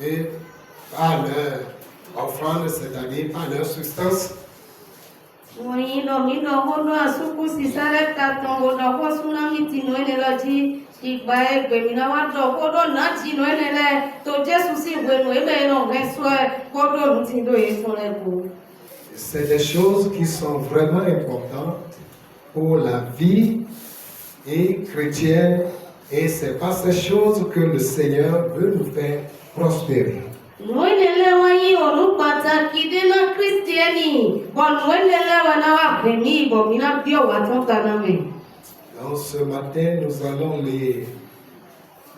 et par leur offrande, c'est-à-dire par leur substance. Oui, non, mais non, on a soukou si ça reste à ton on a quoi tsunami tino et la ji, qui va être bémina wa do, on a tino et la, to Jésus si vous et non, mais soit, on tino et son époux. C'est des choses qui sont vraiment importantes pour la vie et chrétienne, et c'est pas ces choses que le Seigneur veut nous faire prospérer. Nous élevons nous pataki de la chrétienne. Bon, nous élevons na veni bon mina bio watonta na me. Donc ce matin, nous allons lire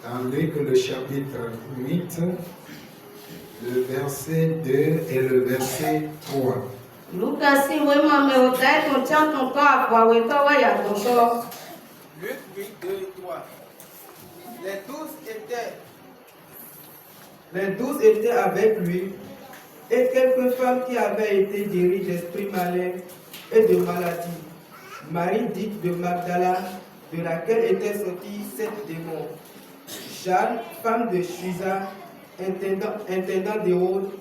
dans Luc le chapitre 8, le verset 2 et le verset 3. Lucas si wema me otai ton chan ton ka kwa weto wa ya ton so. Luc 8, 2 et 3. Les 12 étaient avec lui, et quelques femmes qui avaient été guéries d'esprits malins et de maladies. Marie dite de Magdala, de laquelle étaient sortis 7 démons. Jeanne, femme de Chuza, intendant d'Hérode,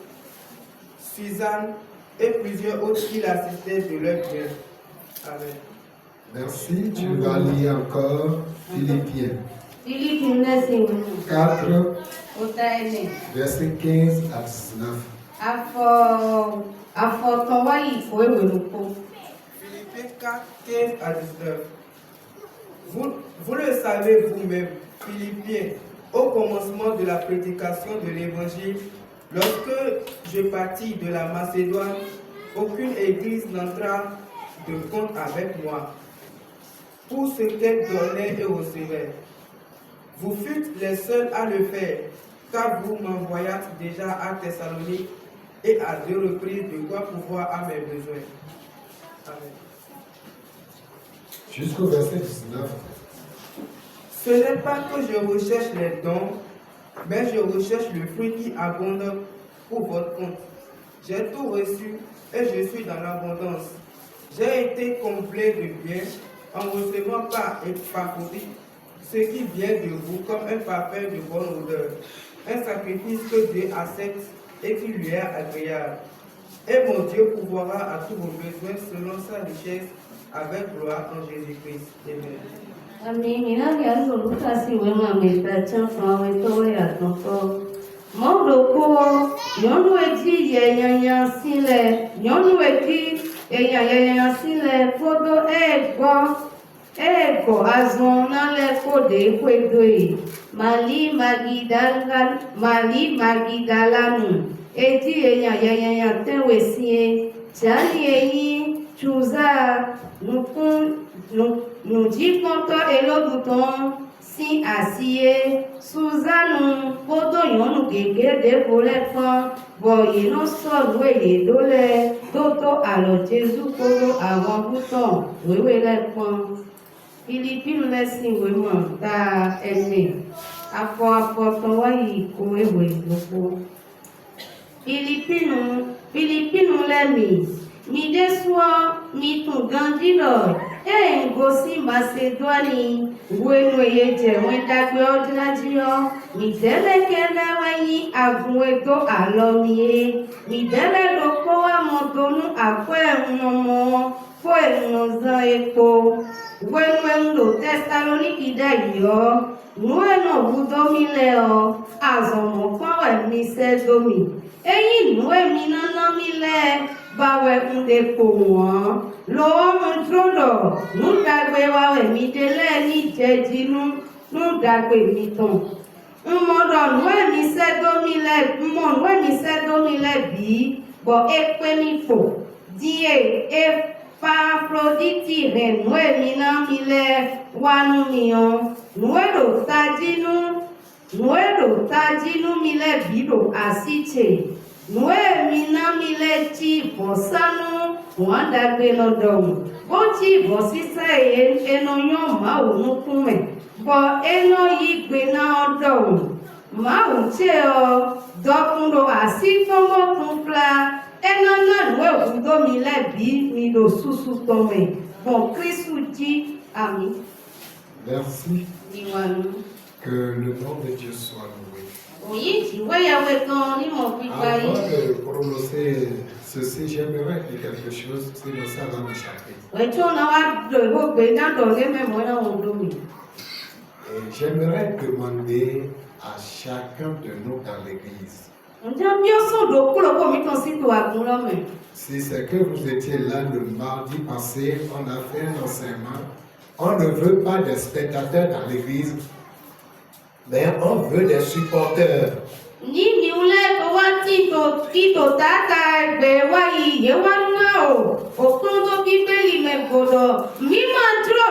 Suzanne et plusieurs autres qui l'assistaient de leur bien. Amen. Merci, tu vas lire encore Philippiens Philippiens 4, otai verset 15 à 19. Afo ton wa yi fo ewe lupo. Philippiens 4, 15 à 19. Vous le savez vous-même, Philippiens, au commencement de la prédication de l'Évangile, lorsque je partis de la Macédoine, aucune église n'entra de compte avec moi pour ce qu'elle donnait et recevait. Vous fûtes les seuls à le faire, car vous m'envoyâtes déjà à Thessalonique et à 2 reprises de quoi pouvoir à mes besoins. Amen. Jusqu'au verset 19. Ce n'est pas que je recherche les dons, mais je recherche le fruit qui abonde pour votre compte. J'ai tout reçu et je suis dans l'abondance. J'ai été comblé de bien en recevant par Épaphrodite ce qui vient de vous comme un parfum de bonne odeur, un sacrifice que Dieu accepte et qui lui est agréable. Et mon Dieu pourvoira à tous vos besoins selon sa richesse avec gloire en Jésus-Christ. Amen. Ami mina ya so Lucas si wema me ta chan fa we to ya ton so. Mo do ko nyonu eji ye yanya sile, nyonu eji yanya sile fodo ego azon na le kode kwedoi mali magidalanu eji yanya tewe sie jani eyin chuza nukun nuji konto eloduton si asie suzanu kodo yonu gege de pole fon boye no so weye dole toto alo Jesu kodo awon buton wewe le fon Philippine lesson we mo ta ene afo to wa yi ko ewe lopo Philippine lemi mi deswa mi tun gandilo ngosi Macedoni wenu yeje wen dagbe odlajiyo mi dele kele wayi agun edo alomie mi dele loko wa modonu akwe enmo fo enozan epo wenu lo Thessaloniki dayo nueno budomi leo azomo kwa mi sedomi eyin nuemi nana mi le bawe ndepo won lo mo trodo nu dagbe wa we mi dele ni jejinu nu dagbe mi ton mmodo nuemi sedomi le bi bo epe mi fo die Epafroditi re nuemi na mi le wanu mi on nuero tajinu mi le bido asiche nuemi na mi le ti bosanu wọ́n dàgbé lọ́dọ̀ wọn bó tí ìbọ̀ sísá ẹnu yán máa ń kún ẹ̀ bọ̀ ẹnu yìí gbé náà ọ̀dọ̀ wọn máa ń tẹ́ ọ dọ́kúnlọ àti tọ́mọ́kún fúlá ẹnu náà ló ẹ̀kúndó mi lẹ́bi mi lò ṣùṣù tọ́mẹ̀ bọ̀ kírísù jí àmì. Merci. Ìwàlú. Que le nom de Dieu soit loué. Oui, tu vois, il y a autant ni mon plus Avant de prononcer ceci, j'aimerais dire quelque chose, sinon ça va m'échapper. Ouais, tu en as de vos bénins dans les mêmes moyens au domaine. Et j'aimerais demander à chacun de nous dans l'église, On dit bien son dos pour le commis ton site ou à ton homme. si c'est que vous étiez là le mardi passé, on a fait un enseignement. On ne veut pas des spectateurs dans l'église, mais on veut des supporters. Ni ule kwa tito tata bewa yewa nao okundo bibeli megodo mima tro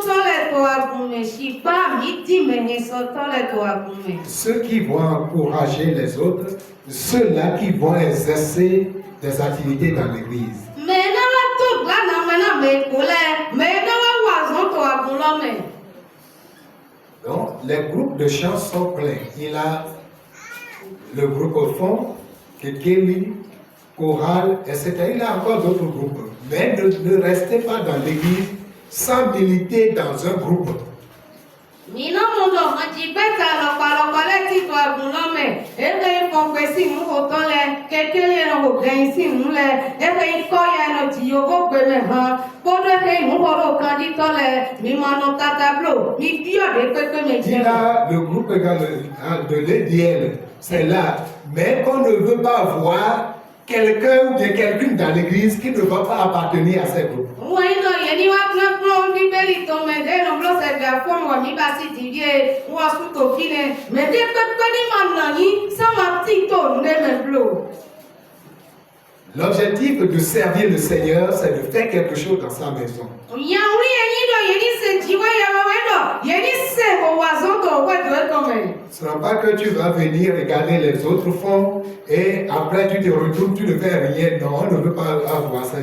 tole to abume shiba miti meheso tole to abume. Ceux qui vont encourager les autres, ceux-là qui vont exercer des activités dans l'église. Mena wa to glana mena me kole mena wa wazon to abulome. Donc, les groupes de chants sont pleins. Il a le groupe au fond, Kekeli, Chorale, etc. Il a encore d'autres groupes. Mais ne restez pas dans l'église sans militer dans un groupe. Mina mondo majibeta lo pale tito abulome ebe konkwesi mu otole kekele no gbensi mule ebe koya no tiyogo gbeme han podo ke mu horo kan ditole mi mano tatablo mi bio de pepe meje. Il a le groupe de l'EDL, c'est là. Mais on ne veut pas voir quelqu'un ou bien quelqu'une dans l'église qui ne va pas appartenir à ce groupe. Oui, non, il y a ni wa plan bibeli to me de no blo se ga fo mo mi ba si divie wa su to fine me de pepe ni manani sama tito ne me blo. L'objectif de servir le Seigneur, c'est de faire quelque chose dans sa maison. Ce n'est pas que tu vas venir regarder les autres font et après tu te retournes, tu ne fais rien. Non, on ne veut pas avoir ça.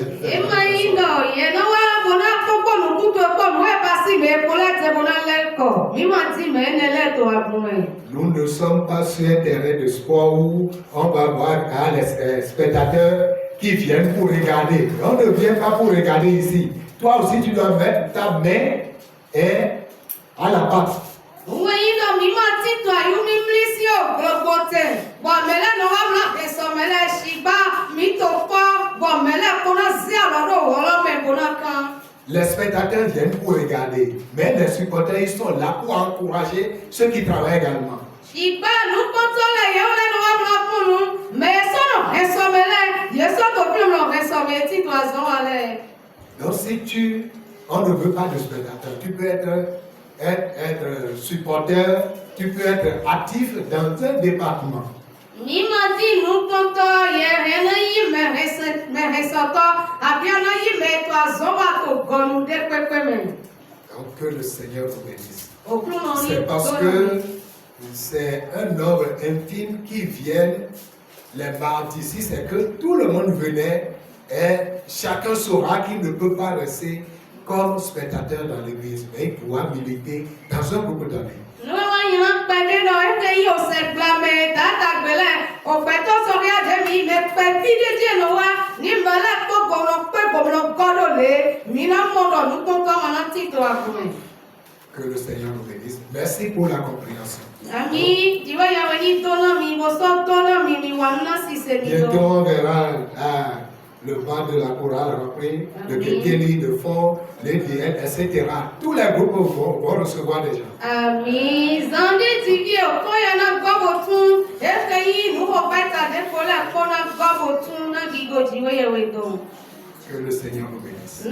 Nous ne sommes pas sur un terrain de sport où on va voir les spectateurs qui viennent pour regarder. On ne vient pas pour regarder ici. Toi aussi, tu dois mettre ta main à la pâte. Les spectateurs viennent pour regarder, mais les supporters ils sont là pour encourager ceux qui travaillent également. Donc si on ne veut pas de spectateurs, tu peux être supporter, tu peux être actif dans un département. Donc que le Seigneur vous bénisse. C'est parce que c'est un ordre intime qui vient les mardis ici, c'est que tout le monde venait et chacun saura qu'il ne peut pas rester comme spectateur dans l'église, mais il pourra militer dans un groupe donné. Que le Seigneur nous bénisse. Merci pour la compréhension. Bientôt on verra le banc de la chorale repris, le Kekeli de fond, les DL, etc. Tous les groupes vont recevoir des gens. Que le Seigneur nous bénisse.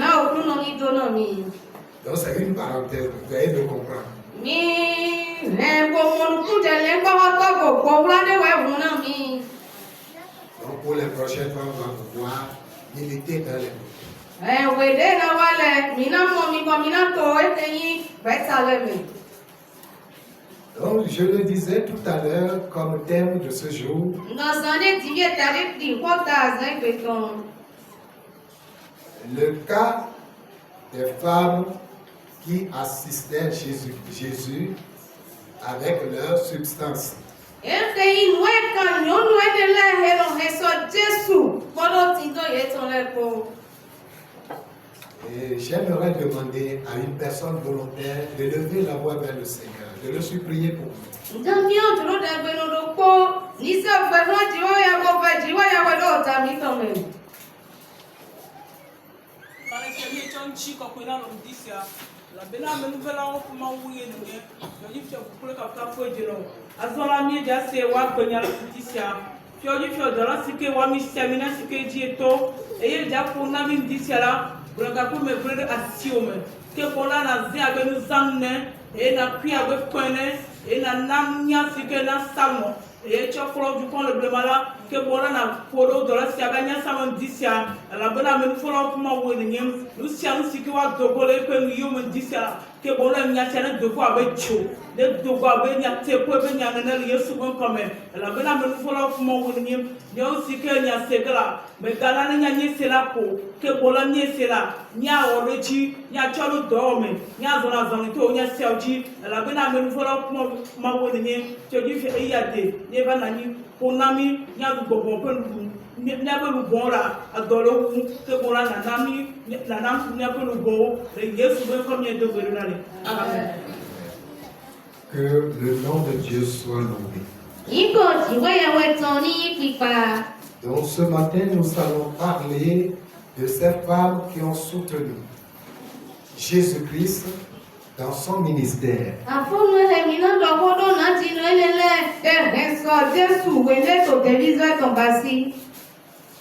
Donc c'est une parenthèse, vous allez me comprendre. Donc pour les prochaines fois, on va pouvoir militer dans les groupes. Donc je le disais tout à l'heure comme thème de ce jour, le cas des femmes qui assistaient Jésus avec leur substance. Et j'aimerais demander à une personne volontaire de lever la voix vers le Seigneur. Je le suis prié pour vous. Ndamio duro dagbe no do po. Ni se fe no jiwo ya go fe jiwo ya we do ta mi to me. Kale kemi chonchi ko kwena lo ndisia. La bena menu vela o kuma wuye nge. Yo ji fio kule ka ka fo jelo. Azola mi ja se wa kwenya lo ndisia. Fio ji fio dola sike wa mi stamina sike ji eto. Eye ja ko na mi ndisia la. Bula ka ko me brede asiome. Ke kola na zi abe nu zamne. E na kwi abe kwene. E na namnya sike na samo. Et tu as du pont le blemala que voilà na polo de la siaganya saman disia la bona men folo kuma woningem lu sian sikiwa dogole pe nu yom disia que bona nya chana dogo abecho de dogo abenya te ko be nya na yesu bon comme la bona men folo kuma woningem yo sikya nya segala me gana nya nyi sela ko que bona nyi sela nya orochi nya cholo dome nya zona zona to nya siauji la bona men folo kuma woningem to di fe yade neba nani ponami nya gbogbo pe nya pe lu bon la adolo wu ke bona na nami na nam nya pe lu bo le yesu be comme nya dogo na le amen. Que le nom de Dieu soit loué. Iko jiwo ya we ton ni pipa. Donc ce matin, nous allons parler de ces femmes qui ont soutenu Jésus-Christ dans son ministère. Afunu le mina do hodo na ti no elele so Jesu we le to television ton basi.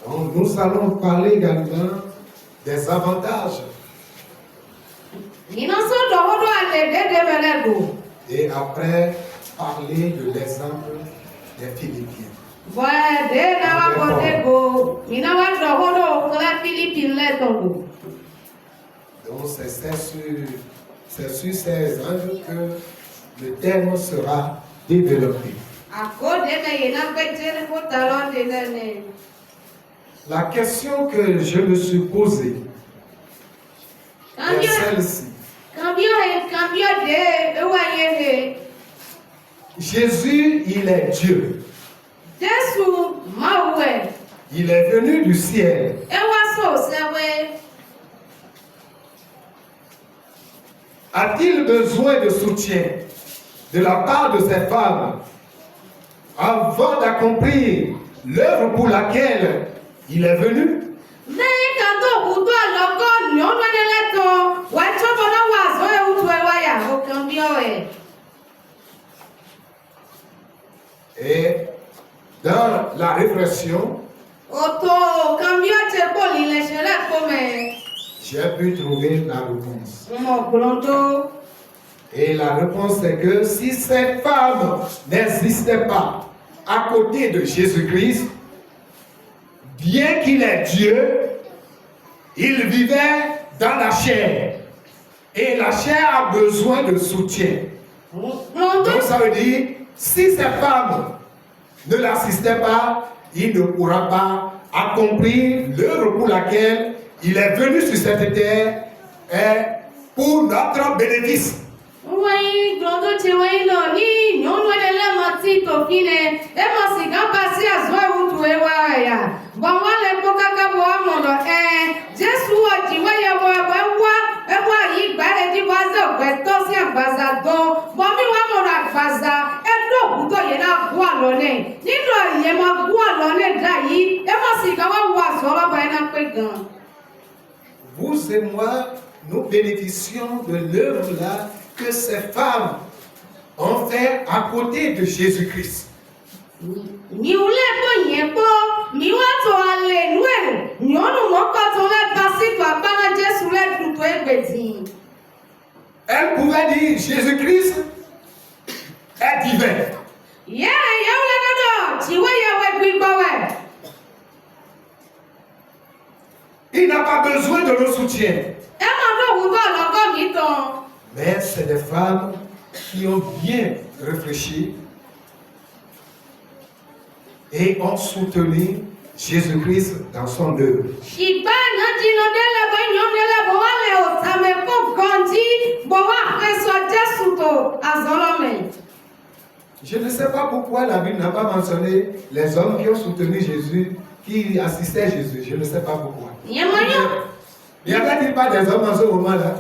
Donc nous allons parler également des avantages Mina so do hodo ale de belego. et après parler de l'exemple des Philippiens. Ouais, de na wa bodego. Mina wa do hodo kala Philippine le tongo. Donc c'est sur ces angles que le thème sera développé. Akode me yena betere ko talon de nene. La question que je me suis posée est celle-ci. Cambio de ewaye. Jésus, il est Dieu. Jesu mawe. Il est venu du ciel. Ewa so sewe. A-t-il besoin de soutien de la part de ces femmes avant d'accomplir l'œuvre pour laquelle il est venu? Et dans la réflexion, j'ai pu trouver la réponse. Et la réponse est que si ces femmes n'existaient pas à côté de Jésus-Christ, bien qu'il est Dieu, il vivait dans la chair. Et la chair a besoin de soutien. Donc ça veut dire, si ces femmes ne l'assistaient pas, il ne pourra pas accomplir l'œuvre pour laquelle il est venu sur cette terre et pour notre bénéfice. Oui, glondo chewe no ni nyono ele mati tokine e mo siga pasi azwa utu ewa ya bonwa le poka ka bo amodo Jesu ojiwe ya bo ewa yi gbare di baza gbe to si agbaza don bo mi wa mo ra agbaza e do guto ye na bu alone nínú ye ma bu alone da yi e mo siga wa so lo ba na pe gan. Vous et moi, nous bénéficions de l'œuvre là que ces femmes ont fait à côté de Jésus-Christ. Mi ule po yen po mi wa to ale nu e nyonu mo ko to le pasi to apana Jesu le tutu egbezi. Elle pouvait dire Jésus-Christ est divin. Yeah, ya ule no ti we ya we gbigbo we. Il n'a pas besoin de nos soutiens. E ma do wu go loko mi ton. Mais c'est des femmes qui ont bien réfléchi et ont soutenu Jésus-Christ dans son œuvre. Shiba na jino dele bo nyon dele bo wale o tame ko gondi bo wa peso Jesu to azolome. Je ne sais pas pourquoi la Bible n'a pas mentionné les hommes qui ont soutenu Jésus, qui assistaient Jésus. Je ne sais pas pourquoi. Il n'y avait pas des hommes en ce moment-là.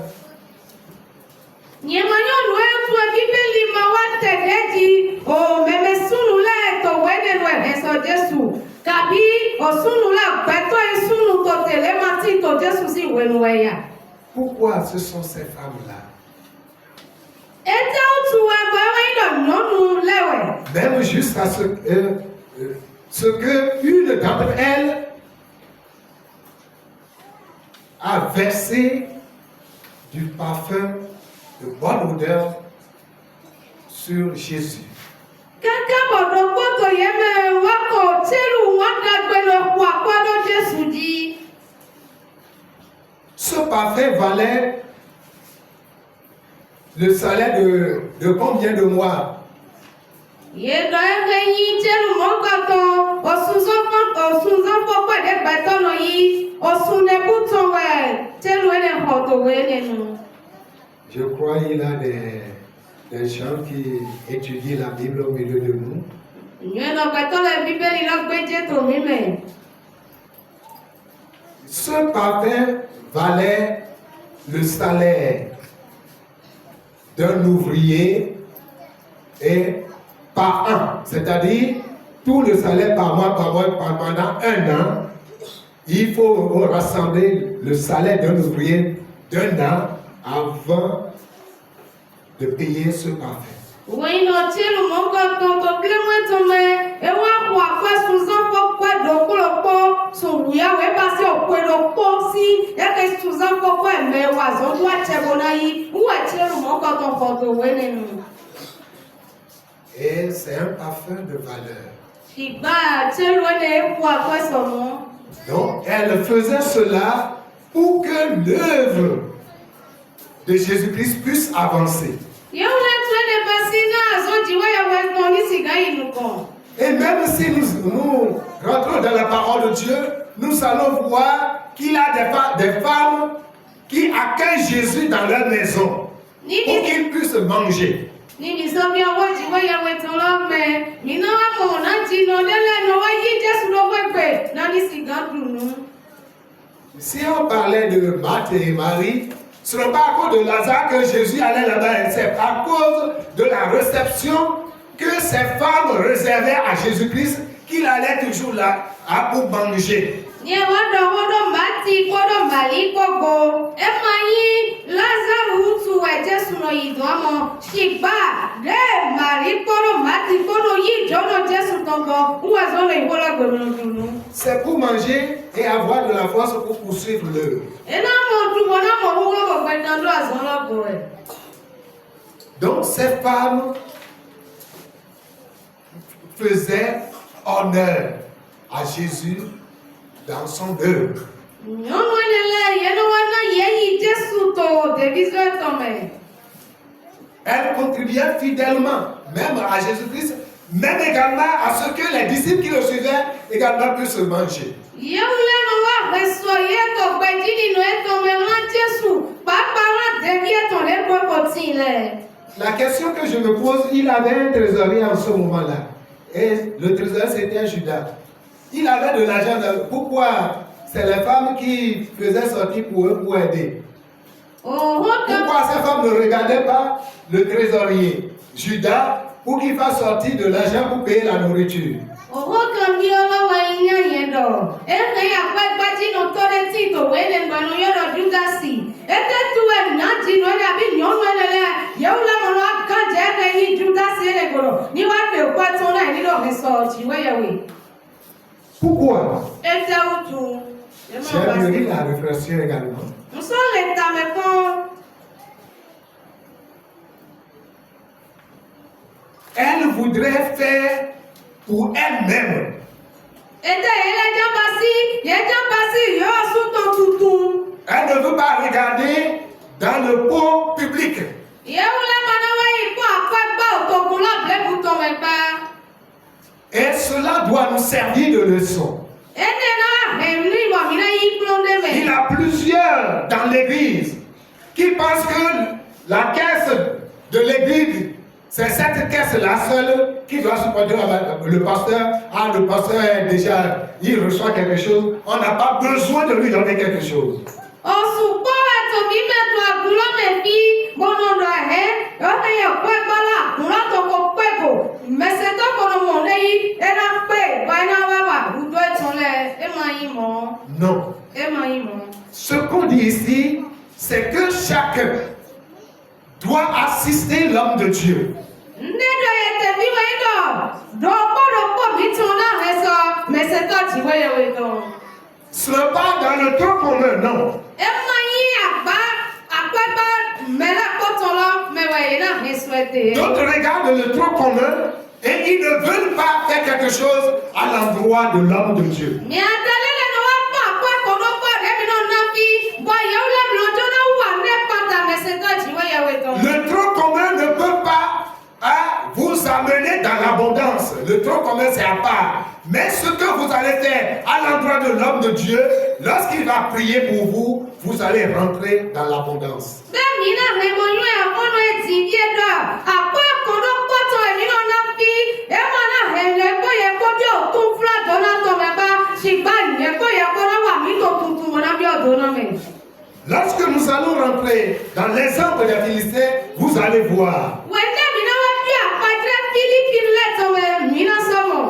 Nyemanyo lwe tu bíbélì máa wá tẹ̀lé di òmèmè súnú lẹ́ẹ̀tọ̀ wẹ́nẹ̀nu ẹ̀hẹ́sọ Jésù kàbí òsúnú lẹ́ẹ̀gbẹ́tọ̀ ìsúnú tó tẹ̀lé máa tí tó Jésù sí ìwẹ̀nu ẹ̀yà. Pourquoi ce sont ces femmes-là? Ètè òtù ẹgbẹ́ wẹ́yìn nọ́nù lẹ́wẹ̀. Même jusqu'à ce que une d'entre elles a versé du parfum de bonne odeur sur Jésus. Kẹ́kẹ́ bọ̀dọ̀ gbọ́dọ̀ yẹ mẹ́rin wọ́n kò tíru wọ́n dàgbẹ́ lọ kó àpọ́dọ̀ Jésù di. Ce parfum valait le salaire de combien de mois? Yédọ̀ ẹgbẹ́ yín tíru mọ́kàtọ̀ òsùnzọ́ pọ̀pọ̀ ẹ̀dẹ́gbẹ̀tọ̀ nọ yìí òsùnẹ̀bùtọ̀ wẹ̀ tíru ẹ̀dẹ̀ họ̀tọ̀ wẹ̀ nínú. Je crois qu'il y a des gens qui étudient la Bible au milieu de nous. Ce parfum valait le salaire d'un ouvrier et par an, c'est-à-dire tout le salaire par mois, pendant un an, il faut rassembler le salaire d'un ouvrier d'un an avant de payer ce parfum. Oui, non, tu le manques ton complément de mai, et on va faire sous-en pourquoi donc le pot, son bouillard est passé au point de pot si, et que sous-en pourquoi, mais oiseau doit te bonaï, ou est-il le manque ton photo, et c'est un parfum de valeur. Donc, elle faisait cela pour que l'œuvre de Jésus-Christ puisse avancer. Et même si nous rentrons dans la parole de Dieu, nous allons voir qu'il y a des femmes qui accueillent Jésus dans leur maison pour qu'ils puissent manger. Si on parlait de Marthe et Marie, ce n'est pas à cause de Lazare que Jésus allait là-bas, c'est à cause de la réception que ces femmes réservaient à Jésus-Christ, qu'il allait toujours là pour manger. C'est pour manger et avoir de la force pour poursuivre l'œuvre. Donc ces femmes faisaient honneur à Jésus dans son œuvre. Elle contribuait fidèlement, même à Jésus-Christ, même également à ce que les disciples qui le suivaient également puissent manger. La question que je me pose, il avait un trésorier en ce moment-là. Et le trésorier c'était Judas. Il avait de l'argent. Pourquoi c'est les femmes qui faisaient sortir pour eux pour aider? Pourquoi ces femmes ne regardaient pas le trésorier Judas pour qu'il fasse sortir de l'argent pour payer la nourriture? Pourquoi? J'ai mûri la réflexion également. Elle voudrait faire pour elle-même. Elle ne veut pas regarder dans le pot public. Et cela doit nous servir de leçon. Il y a plusieurs dans l'église qui pensent que la caisse de l'église, c'est cette caisse-là seule qui doit supporter le pasteur. Ah, le pasteur est déjà, il reçoit quelque chose. On n'a pas besoin de lui donner quelque chose. mi mẹ́tọ́ àgùnlọ́ mẹ́fí bọ́nà lọ ẹ̀ ọ̀nà yẹ kó ẹgbẹ́ la àgùnlọ́ tó kó pẹ́ kò mẹsẹ̀ tó kọ̀ mọ̀ lẹ́yìn ẹ̀rọ pé báyìí wà wà àwùjọ ìtàn lẹ̀ ẹ̀ máa yín mọ́. Non. Ẹ̀ máa yín mọ́. Ce qu'on dit ici, c'est que chacun doit assister l'homme de Dieu. Ndéjọ́ yẹ tẹ̀bí wẹ̀ dọ̀ dọ̀pọ̀dọ̀pọ̀ bí tún náà rẹ̀ sọ mẹsẹ̀ tó ti wẹ̀ wẹ̀ dọ̀. Ce n'est pas dans le tronc commun, non. Ẹ̀ máa yín àgbá àpẹ́pẹ́ mẹ́lẹ̀ kọ́tọ̀ lọ mẹ́wàá yìí náà ní souhaité. D'autres regardent le tronc commun et ils ne veulent pas faire quelque chose à l'endroit de l'homme de Dieu. Ní àtẹlẹ́lẹ́ ni wọ́n pọ̀ àpẹ́ kọ́dọ̀pọ̀ ẹ̀mí náà náà fi bọ̀ yẹ̀wò lẹ́nu lọ́jọ́ náà wà ní pàtà mẹsẹ̀ tó ti wẹ̀ wẹ̀ dọ̀. Le tronc commun ne peut pas vous amener dans l'abondance. Le tronc commun, c'est à part. Mais ce que vous allez faire à l'endroit de l'homme de Dieu, lorsqu'il va prier pour vous, vous allez rentrer dans l'abondance. Bẹ́ẹ̀ni náà ni mo yún ẹ̀kọ́nà ẹ̀tì bí ẹ̀dọ̀ àpò ẹ̀kọ́nà pọ̀tọ̀ ẹ̀mí náà náà fi ẹ̀mọ́ náà ẹ̀yẹ kó yẹ kó bí òtún fúlàtọ̀ náà tọ̀ mẹ́fà ṣùgbọ́n ìyẹn kó yẹ kó náà wà mí tó tuntun wọn náà bí ọ̀dọ́ náà mẹ́. Lorsque nous allons rentrer dans l'exemple des Philistins, vous allez voir. Wẹ́tẹ́ mi náà wá bí àpàjẹ́ Philippines lẹ́tọ̀ mí náà sọ̀rọ̀.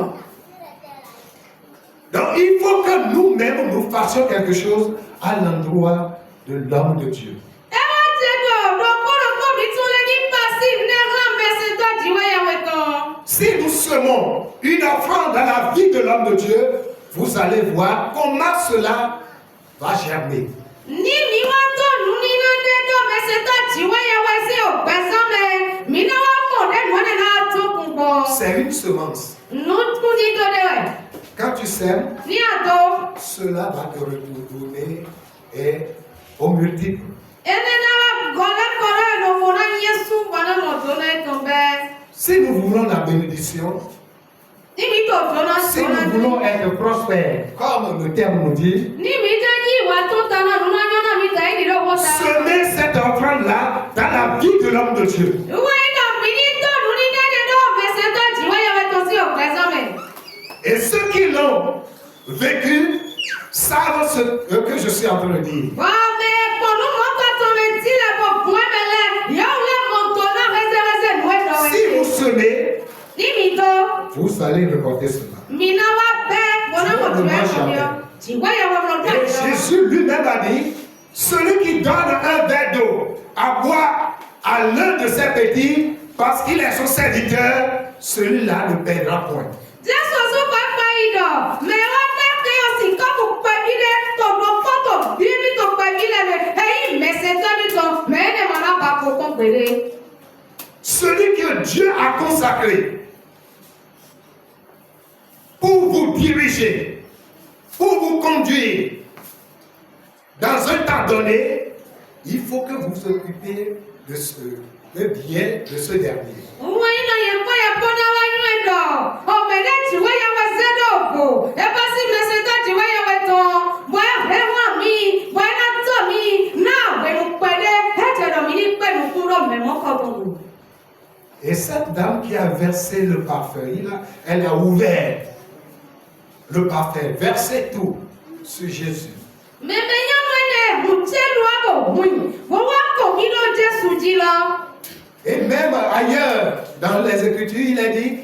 Donc il faut que nous-mêmes nous fassions quelque chose à l'endroit de l'homme de Dieu. Ẹ wá ti dọ̀ lọ́pọ̀lọpọ̀ mi tún lé ní pàṣẹ ní ẹ̀rọ mẹ́sẹ̀ tó ti wẹ́yẹ̀ wẹ̀ tán. Si nous semons une offrande dans la vie de l'homme de Dieu, vous allez voir comment cela va germer. Ní mi wá tó nù nínú dédó mẹ́sẹ̀ tó ti wẹ́yẹ̀ wẹ̀ sí òpẹ́sán mẹ́ mi náà wá mọ̀ lẹ́nu ọ̀nà náà tó kún bọ̀. C'est une semence. Nù kún ní tó dé wẹ̀. Quand tu sèmes, Ní àtọ́. cela va te retourner et au multiple. Ẹni náà wá gọ́lẹ́kọ̀ọ́lẹ́ ìlòwò náà yẹ sùn pọ̀nà mọ̀tò náà tó bẹ́ẹ̀. Si nous voulons la bénédiction, Níbi tó tó náà si tó náà nous voulons être prospères, comme le terme nous dit, níbi jẹ́ yí ìwà tó ta náà nínú ọjọ́ náà mi tàí ìdílé owó ta. semer cette offrande-là dans la vie de l'homme de Dieu. Ìwé iná mi ní tọ́nu ní dédé náà mẹ́sẹ̀ tó jì wáyé wẹ́ tó sí òpẹ́ sọ́mẹ̀. Et ceux qui l'ont vécu savent ce que je suis en train de dire. Wọ́n mẹ pọ̀nú mọ́tò tó mi tilẹ̀ bọ̀ fún ẹ̀mẹ̀lẹ̀ yóò lé mọ́tò náà rẹ́sẹ̀rẹ́sẹ̀ nù ẹ̀ lọ́wọ́. Si vous semez, Níbi tó. vous allez récolter cela. Mi náà wá bẹ́ bọ́nà mọ̀tò ẹ̀ lọ́wọ́. Jì wáyé wọ́n lọ́dọ̀ Et Jésus lui-même a dit, celui qui donne un verre d'eau à boire à l'un de ses petits, parce qu'il est son serviteur, celui-là ne perdra point. Jésù sún pápá ìdọ̀ mẹ́wàá pẹ́pẹ́ òsì kọ́kù pẹ̀bí lẹ́ tọ̀gbọ̀n fọ́tò bíbí tó pẹ̀bí lẹ́mẹ̀ ẹ̀yìn mẹ́sẹ̀ tọ́bí tán mẹ́ẹ̀ẹ́dẹ̀ máa náà bá kó kán péré. Celui que Dieu a consacré pour vous diriger, pour vous conduire dans un temps donné, il faut que vous vous occupiez de bien de ce dernier. Wọ́n iná yẹn kọ́ yẹn kọ́ náà wáyé ẹ̀dọ̀ ọ̀mẹ̀dẹ̀ tí wọ́n yẹ wọ́n sẹ́dọ̀ òkò ẹ bá sí mẹ́sẹ̀ tó tí wọ́n yẹ wọ́n tán bọ́ ẹ wọ́n mi bọ́ ẹ náà tọ̀ mi náà wẹ̀nu pẹ̀lẹ́ ẹ̀jẹ̀ rọ̀ mi ní pẹ̀lú kúrò mẹ́mọ́ kọ́ gbogbo. Et cette dame qui a versé le parfum, elle a ouvert le parfum, versé tout sur Jésus. Mẹ́mẹ́ yẹn wọ́n ẹ̀ mùtẹ́lu àbọ̀ wùn wọ́n wá kọ̀ kí ló Jésù jí lọ. Et même ailleurs, dans les Écritures, il est dit,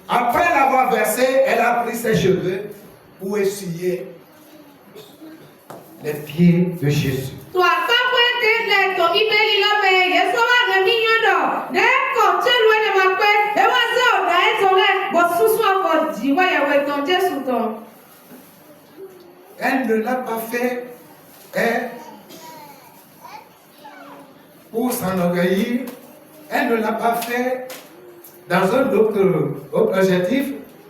après l'avoir versé, elle a pris ses cheveux pour essuyer les pieds de Jésus. Tó àpapọ̀ ẹ̀dẹ̀ lẹ̀ tó bíbélì lọ́mọ ẹ̀yẹ sọ́wọ́ rẹ̀ mí yán dọ̀ dẹ́kọ̀ tẹ́lu ẹ̀dẹ̀ máa pẹ́ ẹ wá sí ọ̀dà ẹ̀tọ́ rẹ̀ bọ̀ súnsún ọkọ̀ jì wáyẹ̀wò ìtàn Jésù tán. Elle ne l'a pas fait pour s'enorgueillir. Elle ne l'a pas fait dans un autre objectif,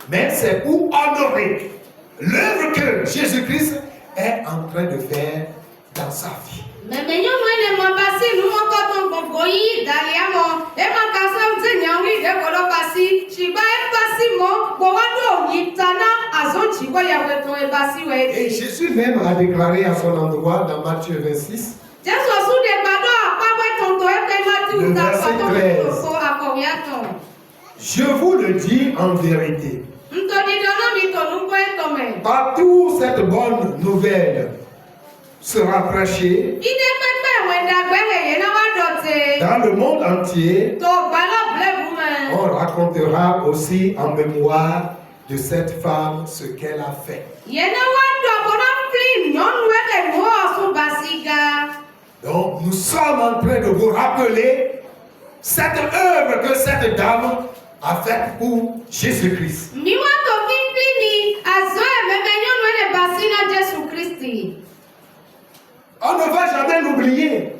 mais c'est pour honorer l'œuvre que Jésus-Christ est en train de faire dans sa vie. Mẹ̀mẹ̀ yóò mú ẹni mọ̀ bá sí ìlú mọ́kọ́ tó ń gbogbo yí ìdàlẹ́ àmọ́ ẹ máa ka sọ́ọ́ tí ìyàn rí ìdẹ́kọ̀ọ́ bá sí ṣùgbọ́n ẹ bá sí mọ́ gbọ́wọ́dọ̀ yìí taná àzọ́jì wọ́yàwó tó ẹ bá sí wẹ̀. Et Jésus même a déclaré à son endroit dans Matthieu 26, Jésù súnde gbàdọ̀ àpapọ̀ tọ̀tọ̀ ẹgbẹ́ Mátíù Le ta verset pàtó 13. kòkó àkọ̀wé àtọ̀. je vous le dis en vérité, Ntọ́ni dáná mi tọ̀ ló gbọ́ ẹ̀tọ́ mẹ́. partout cette bonne nouvelle sera prêchée, Ìdè pẹ́pẹ́ ìwé Dans le monde entier, on racontera aussi en mémoire de cette femme ce qu'elle a fait. Donc, nous sommes en train de vous rappeler cette œuvre que cette dame a faite pour Jésus-Christ. On ne va jamais l'oublier.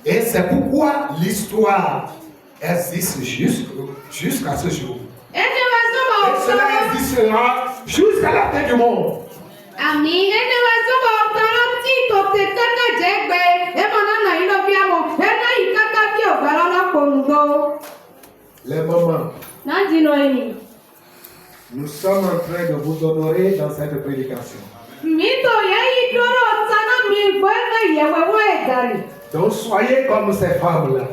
Et c'est pourquoi l'histoire existe jusqu'à ce jour. Et cela existera jusqu'à la fin du monde. Les mamans, nous sommes en train de vous honorer dans cette prédication. Donc soyez comme ces femmes-là.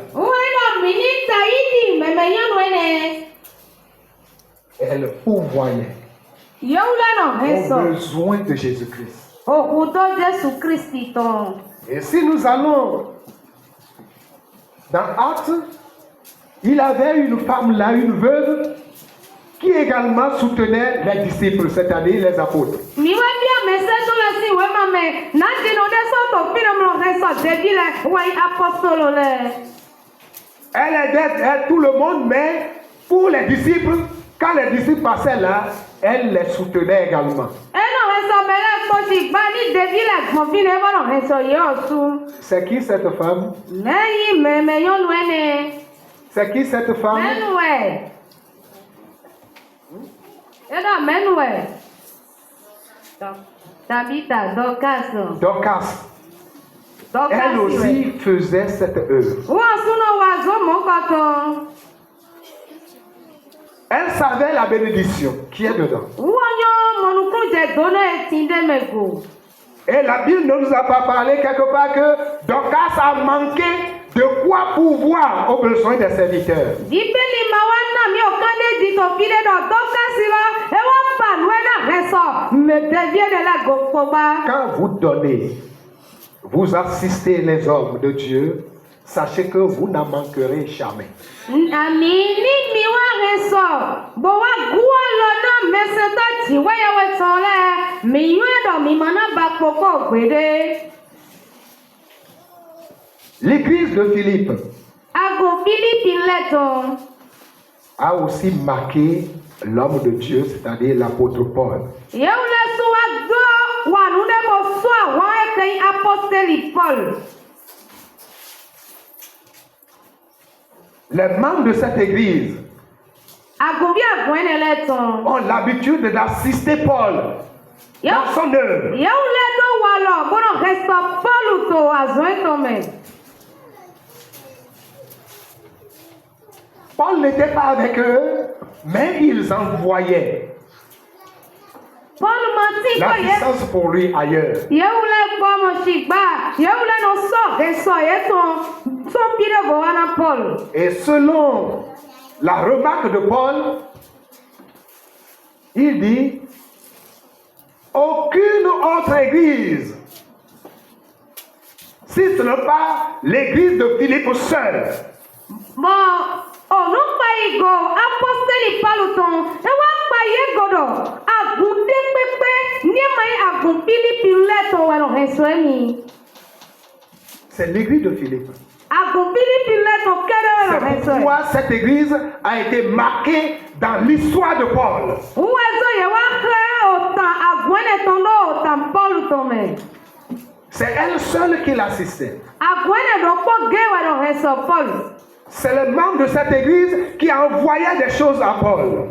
Elles pourvoyaient aux besoins de Jésus-Christ. Et si nous allons dans Actes, il avait une femme là, une veuve, qui également soutenait les disciples, c'est-à-dire les apôtres. Elle aidait tout le monde, mais pour les disciples, quand les disciples passaient là, elle les soutenait également. C'est qui cette femme? C'est qui cette femme? Dorcas. Elle aussi faisait cette œuvre. Elle savait la bénédiction qui est dedans. Et la Bible ne nous a pas parlé quelque part que Dorcas a manqué de quoi pourvoir aux besoins des serviteurs. Quand vous donnez, vous assistez les hommes de Dieu, sachez que vous n'en manquerez jamais. L'église de Philippe a aussi marqué l'homme de Dieu, c'est-à-dire l'apôtre Paul. Les membres de cette église ont l'habitude d'assister Paul dans son œuvre. Paul n'était pas avec eux, mais ils envoyaient la puissance pour lui ailleurs. Et selon la remarque de Paul, il dit: aucune autre église, si ce n'est pas l'église de Philippe seule, c'est l'église de Philippe. C'est pourquoi cette église a été marquée dans l'histoire de Paul. C'est elle seule qui l'assistait. C'est le membre de cette église qui envoyait des choses à Paul.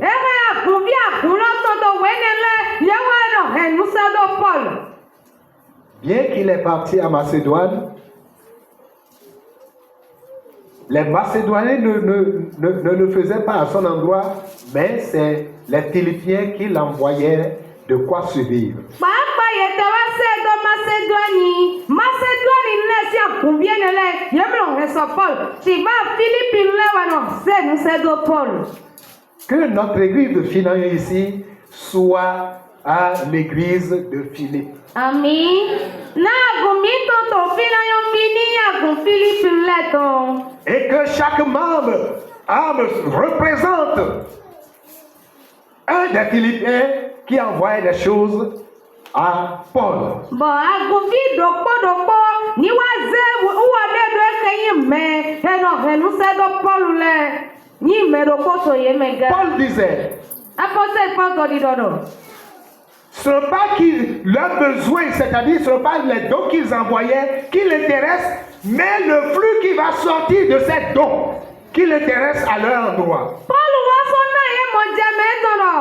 Bien qu'il est parti à Macédoine, les Macédoniens ne le faisaient pas à son endroit, mais c'est les Philippiens qui l'envoyaient de quoi survivre. Que notre église de Financier ici soit à l'église de Philippe. Ami. Na gumi toto fila yon bini ya gun Philippe leton. Et que chaque membre représente un des Philippiens qui envoyait des choses à Paul. Bon, aguvi dokpo ni waze uwa dedo ekeyi me eno henu sedo Paul le ni me dokpo so ye mega. Paul disait, Apôtre Paul Godidodo. ce n'est pas leurs besoins, c'est-à-dire ce n'est pas les dons qu'ils envoyaient qui l'intéressent, mais le flux qui va sortir de ces dons qui l'intéresse à leur endroit. Paul waso na ye mo jeme tono.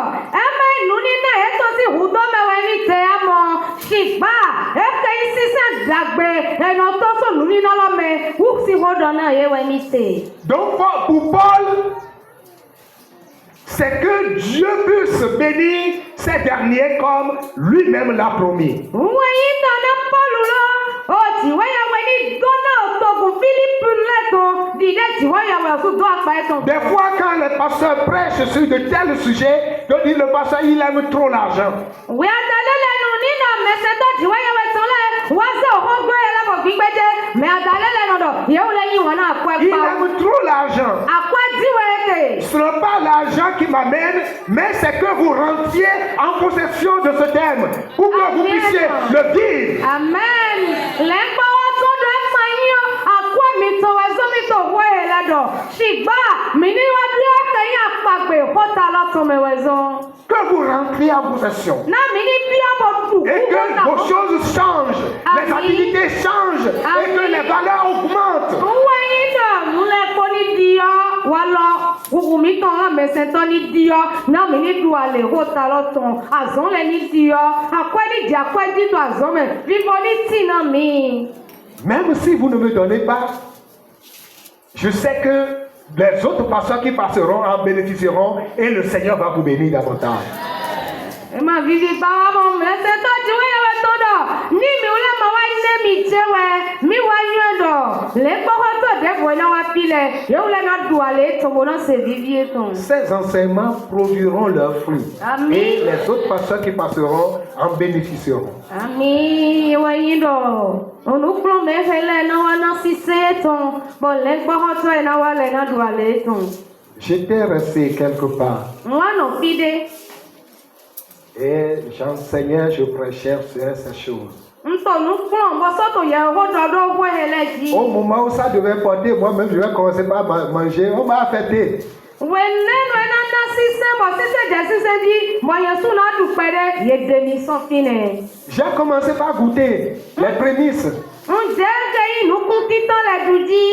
Eme nuni na ye to si hudo me weni te amo. Shigba eke isi se dagbe eno to so nuni na lo me uksi hodo na ye weni te. Donc pour Paul, c'est que Dieu puisse bénir ces derniers comme lui-même l'a promis. Weni to na Paul lo. O ti waya weni dona to ku Philippe leto. Dide ti waya wa su do apa eton. Des fois, quand les pasteurs prêchent sur de tels sujets, on dit le pasteur il aime trop l'argent. We adalele nu ni na meseto ti waya we ton le. Wase ohogbe ele mo gbigbeje. Me adalele no do. Ye o le yin wona akwa Il pa. aime trop l'argent. Akwa diwe eke. Ce n'est pas l'argent qui m'amène, mais c'est que vous rentriez en possession de ce thème pour que vous puissiez le vivre. Amen. Lemba wato do efanyo akwa mi to wazo mi to wo ele do. Shigba mi ni wa bi eke yin apagbe hota lo to me wezo. Que vous rentriez en possession. Na mi ni bi abo tu. Et que vos choses changent, les Amen. activités changent, et que Amen. les valeurs augmentent. Uwe yin do mule ko ni dio walo gugu mi ton la mesento ni dio na mi ni du ale hota lo ton azon le ni dio akwa ni di akwa di to azon me vivo ni ti na mi. Même si vous ne me donnez pas, je sais que les autres pasteurs qui passeront en bénéficieront et le Seigneur va vous bénir davantage. Ema vivi ba mo mesento ti we we to do ni mi ule ma wa ne mi jewe mi wa yodo le ko to de bo na wa pile ye ule na du ale to mo na se vivi eton. Ces enseignements produiront leurs fruits. Amen. Et les autres pasteurs qui passeront en bénéficieront. Ami wa yindo onu klo me fele na wa na si se ton bo le ko to e na wa le na du ale eton. J'étais resté quelque part Wa no pide et j'enseignais, je prêchais sur ces choses. nto nu klo bo so to ye ho do do wo hele ji. Au moment où ça devait porter, moi-même je vais commencer par manger, on m'a affecté. Weneno ena na system o sese de sese di mo yesu na du pere ye demi so fine. J'ai commencé par goûter les prémices. Nje ke inu kun titan le duji.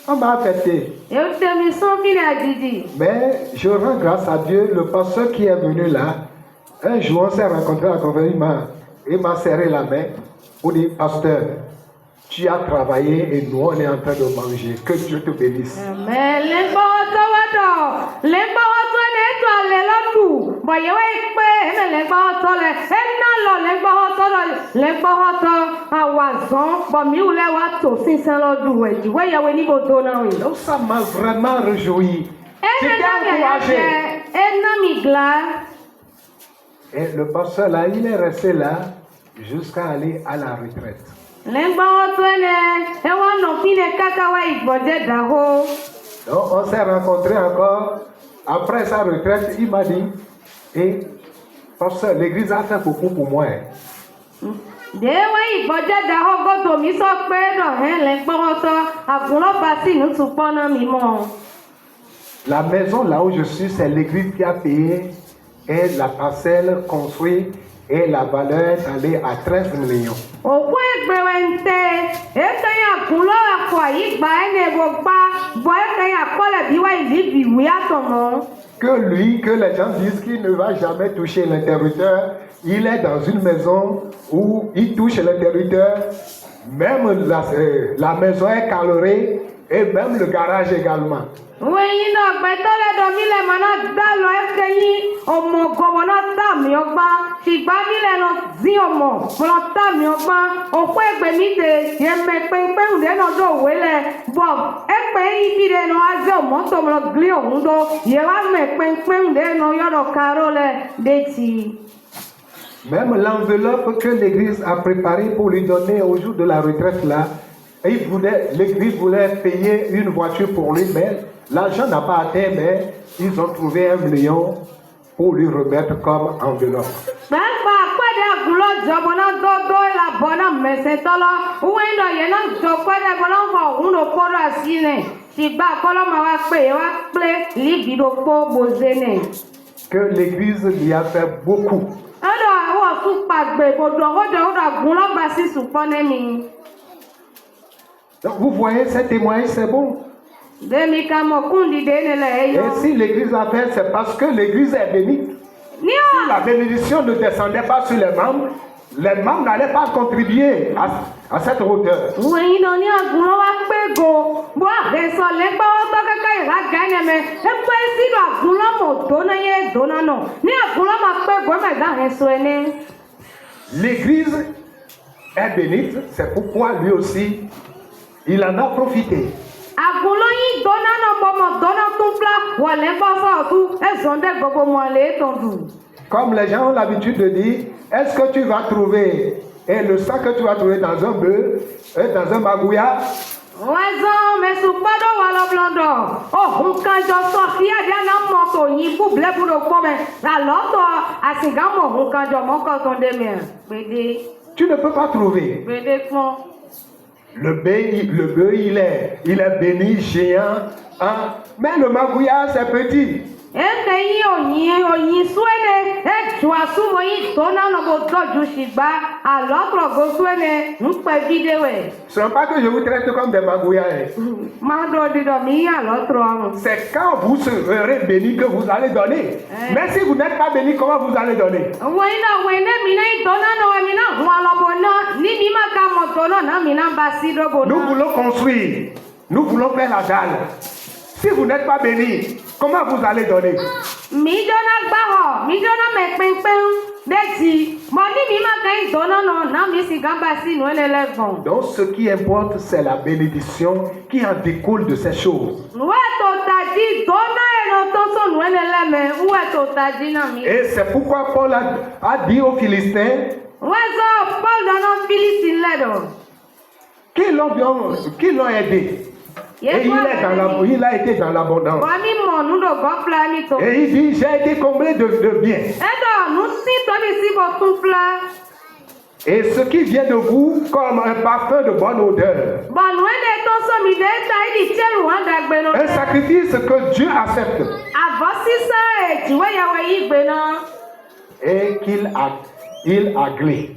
On m'a affecté. Ye demi so fine duji. Mais je rends grâce à Dieu, le pasteur qui est venu là, un jour on s'est rencontré à la conférence, il m'a serré la main pour dire, pasteur, tu as travaillé et nous on est en train de manger. Que Dieu te bénisse. Amen. Lembo to wado. Lembo to ne to le lo du. Bo ye we pe ene lembo to le. Ena lo lembo to lo. Lembo to awazon. Bo mi ule wa to sinsen lo du we ji. We ye we ni bo to na we. Donc ça m'a vraiment réjoui. Ene J'étais na encouragé. ena mi glad. Et le pasteur là, il est resté là jusqu'à aller à la retraite. Lemba otwene ewa no fine kaka wa ibode daho. Donc on s'est rencontrés encore. Après sa retraite, il m'a dit, et pasteur, l'église a fait beaucoup pour moi. Dewa ibode daho goto mi so pe do lemba oto agunlo pasi nu tupona mi mo. La maison là où je suis, c'est l'église qui a payé et la parcelle construite et la valeur est allée à 13 millions. Okwe gbewente ekaya kulo akwa igba ene bogba bo ekaya kola biwa ibi wi atomo. Que lui, que les gens disent qu'il ne va jamais toucher l'interrupteur, il est dans une maison où il touche l'interrupteur, même la maison est calorée et même le garage également. Weyi no gbetole do mi le mana dalo ekeyi omo gomo na ta mi ogba sigba mi le no zi omo mo na ta mi ogba okwe egbe mi de ye me pe unde no do wele bob epe ibi de no aze omo to mo gli ohun do ye wa me pe unde no yodo karole de ti. Même l'enveloppe que l'église a préparée pour lui donner au jour de la retraite là, l'église voulait payer une voiture pour lui, mais l'argent n'a pas atteint, mais ils ont trouvé 1 million pour lui remettre comme enveloppe. Que l'église lui a fait beaucoup. Donc vous voyez, ces témoignages, c'est bon. Et si l'église a fait, c'est parce que l'église est bénie. Si la bénédiction ne descendait pas sur les membres n'allaient pas contribuer à cette hauteur. L'église est bénite, c'est pourquoi lui aussi, il en a profité. Comme les gens ont l'habitude de dire, est-ce que tu vas trouver, et le sang que tu vas trouver dans un bœuf, dans un magouya, tu ne peux pas trouver. Le bœuf, il est béni, géant, hein? Mais le magouya, c'est petit. Ce n'est pas que je vous traite comme des magouillas. C'est quand vous serez béni que vous allez donner. Mais si vous n'êtes pas béni, comment vous allez donner? Nous voulons construire. Nous voulons faire la dalle. Si vous n'êtes pas béni, comment vous allez donner? Donc ce qui importe, c'est la bénédiction qui en découle de ces choses. Et c'est pourquoi Paul a dit aux Philistins qu'ils l'ont aidé. Et il a été dans l'abondance. Et il dit, j'ai été comblé de biens. Et ce qui vient de vous comme un parfum de bonne odeur. Un sacrifice que Dieu accepte. Et qu'il agrée.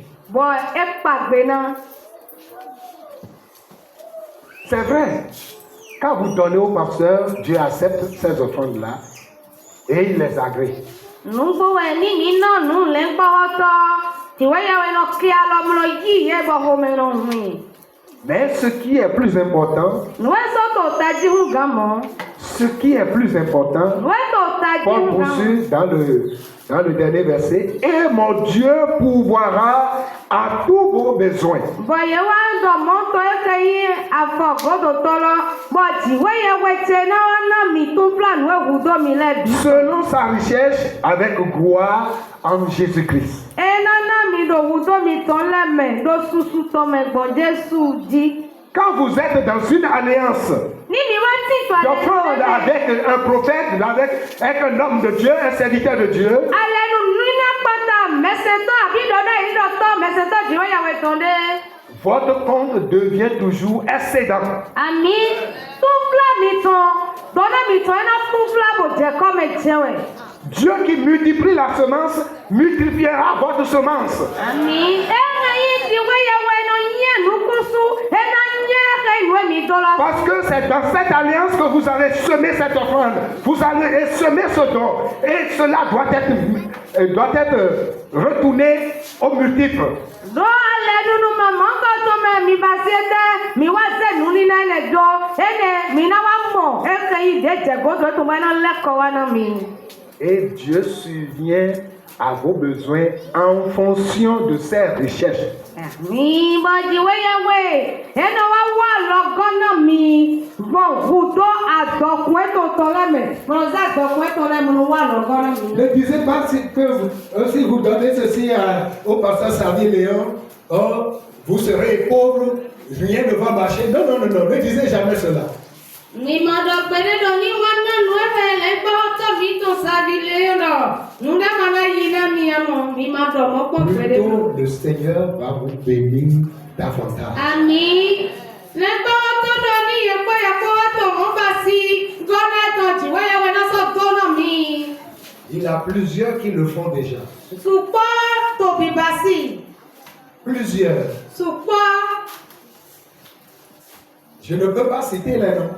C'est vrai. Quand vous donnez au pasteur, Dieu accepte ces offrandes-là et il les agrée. Mais ce qui est plus important, Paul poursuit dans le dernier verset, et mon Dieu pourvoira à tous vos besoins. Selon sa richesse avec gloire en Jésus-Christ. Quand vous êtes dans une alliance d'offrande avec un prophète, avec un homme de Dieu, un serviteur de Dieu, votre compte devient toujours excédent. Dieu qui multiplie la semence multipliera votre semence. Parce que c'est dans cette alliance que vous allez semer cette offrande. Vous allez semer ce don. Et cela doit être retourné au multiple. Et Dieu survient à vos besoins en fonction de ses recherches. Mi bọ̀dì wéyẹwé ẹnà wa wà lọ́gọ́nà mi bọ̀ wùdó àdọ̀kùn ẹ̀tọ̀ tọ́lẹ́mẹ̀ bọ̀dọ̀ àdọ̀kùn ẹ̀tọ̀ lẹ́mẹ̀ wà lọ́gọ́nà mi. Ne disez pas si vous donnez ceci au pasteur Xavier Léon, oh, vous serez pauvre, rien ne va marcher. Non, non, non, non, ne disez jamais cela. Mi mọ̀dọ̀ gbẹ̀dẹ̀dọ̀ ní wọn náà nù ẹ̀fẹ̀ lẹ́gbẹ́ ọ̀tọ̀ mi tó sábì lé lọ. Nùdá màmá yìí náà mi ẹ̀ mọ̀ mi máa dọ̀ mọ́ pọ̀ gbẹ̀dẹ̀dọ̀. Plutôt, le Seigneur va vous bénir davantage. Àmì lẹ́gbẹ́ ọ̀tọ̀ dọ̀ ní ẹ̀kọ́ ẹ̀kọ́ ọ̀tọ̀ mọ́ bá sí gọ́nà ẹ̀tọ̀ jìwẹ́yẹwẹ́ náà sọ̀ gọ́nà mi. Il y a plusieurs qui le font déjà. Sùpọ̀ tòbí bá sí. Plusieurs. Sùpọ̀. Je ne peux pas citer les noms.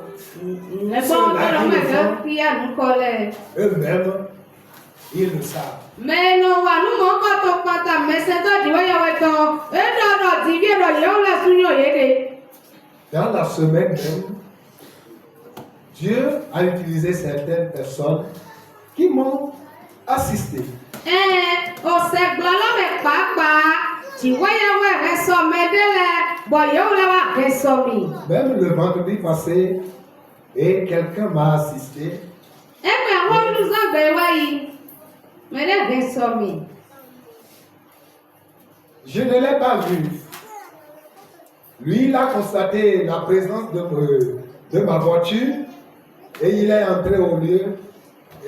Eux-mêmes, ils le savent. Dans la semaine même, Dieu a utilisé certaines personnes qui m'ont assisté. Même le vendredi passé, et quelqu'un m'a assisté. Je ne l'ai pas vu. Lui, il a constaté la présence de ma voiture et il est entré au lieu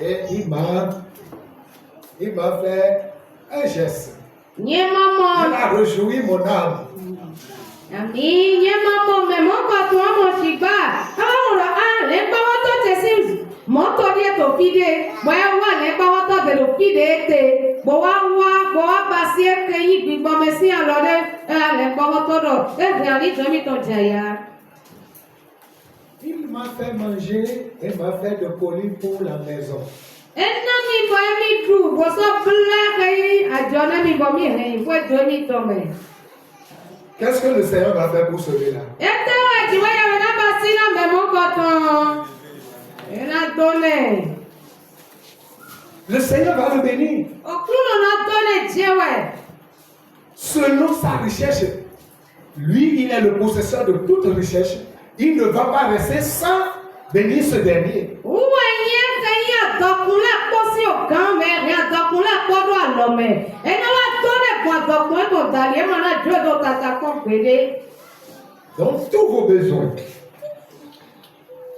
et il m'a fait un geste. Il a rejoui mon âme. Ami nye mamo me moko to mo sigba awora le bawo to tesi moto die to pide bo ya wa le bawo to be lo pide te bo wa basi e ke yi gbigbo me si alode le bawo to do e bi ali to mi to jaya. Il m'a fait manger et m'a fait de colis pour la maison. Enna mi bo mi du bo so bla kai ajona mi bo mi he bo do mi to me. Qu'est-ce que le Seigneur va faire pour celui-là? Le Seigneur va le bénir. Selon sa recherche, lui, il est le possesseur de toute recherche. Il ne va pas rester sans bénir ce dernier. Donc, tous vos besoins,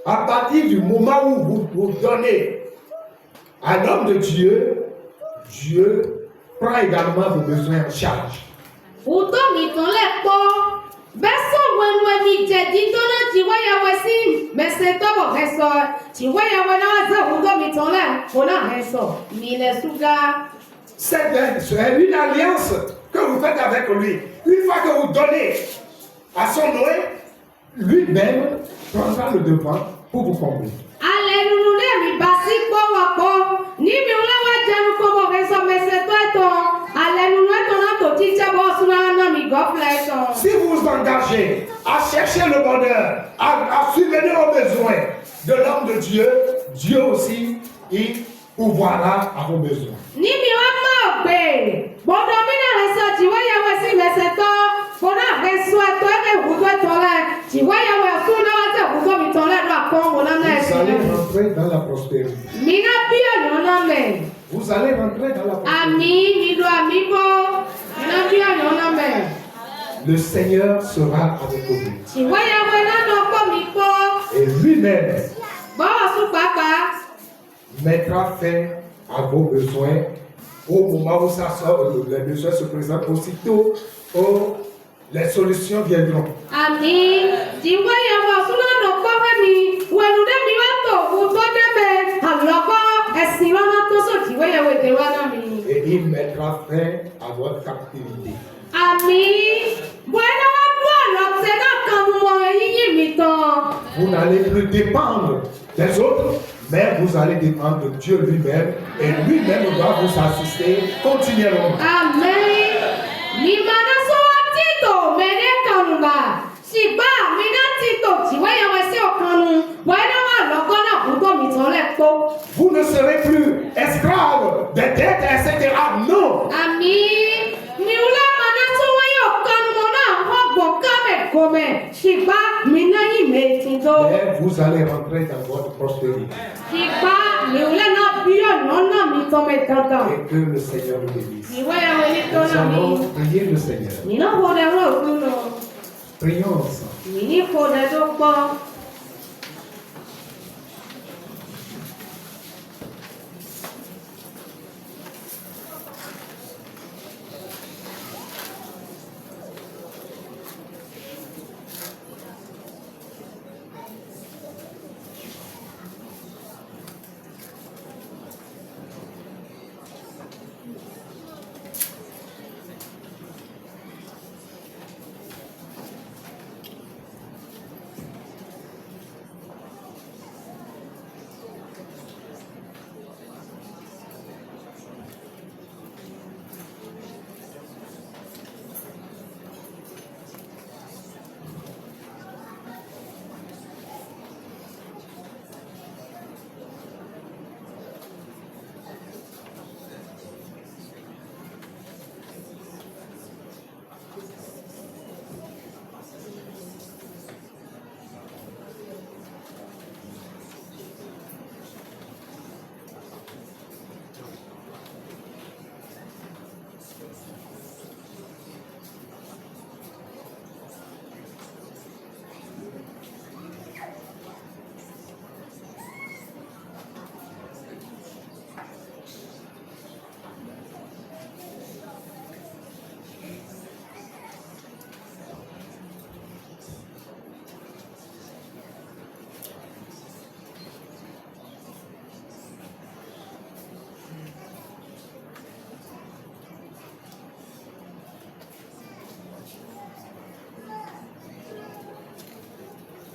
à partir du moment où vous donnez à l'homme de Dieu, Dieu prend également vos besoins en charge. C'est une alliance que vous faites avec lui. Une fois que vous donnez à son Noé, lui-même prendra le devant pour vous combler. Si vous vous engagez à chercher le bonheur, à subvenir aux besoins de l'homme de Dieu, Dieu aussi, il pourvoira à vos besoins. Vous allez rentrer dans la prospérité. Vous allez rentrer dans la prospérité. Le Seigneur sera avec vous. Et lui-même mettra fin à vos besoins au moment où ça sort, les besoins se présentent aussitôt, les solutions viendront. Amen. Et il mettra fin à votre captivité. Vous n'allez plus dépendre des autres, mais vous allez dépendre de Dieu lui-même et lui-même va vous assister continuellement. Amen. Vous ne serez plus esclave des dettes, etc. vous allez rentrer dans votre prospérité. Ipa miwule na bio nona mi tome tata. Et que le Seigneur nous bénisse. Iwe ya wele Nous tona allons mi. prier le Seigneur. Ni na hode ro kuno. Prions ensemble. Ni hode do po.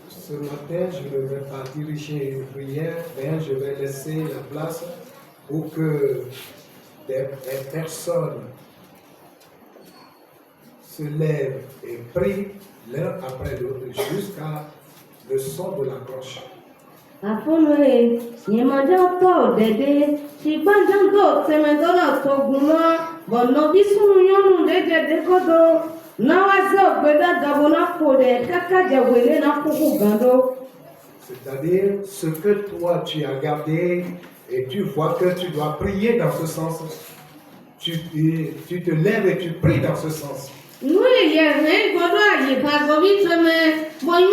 Ce matin, je ne vais pas diriger une prière, mais je vais laisser la place pour que des personnes se lèvent et prient l'un après l'autre jusqu'à le son de la cloche. Afonwe, yemaja to dede, ti banjan do temedola to guma, bono bisunu yonu dede dekodo, na wazo gbeda gabona kode, kaka jawele na kuku gando. C'est-à-dire ce que toi tu as gardé et tu vois que tu dois prier dans ce sens. Tu te lèves et tu pries dans ce sens. Nous, il y a rien, godo ayi, kagobi teme, bonyo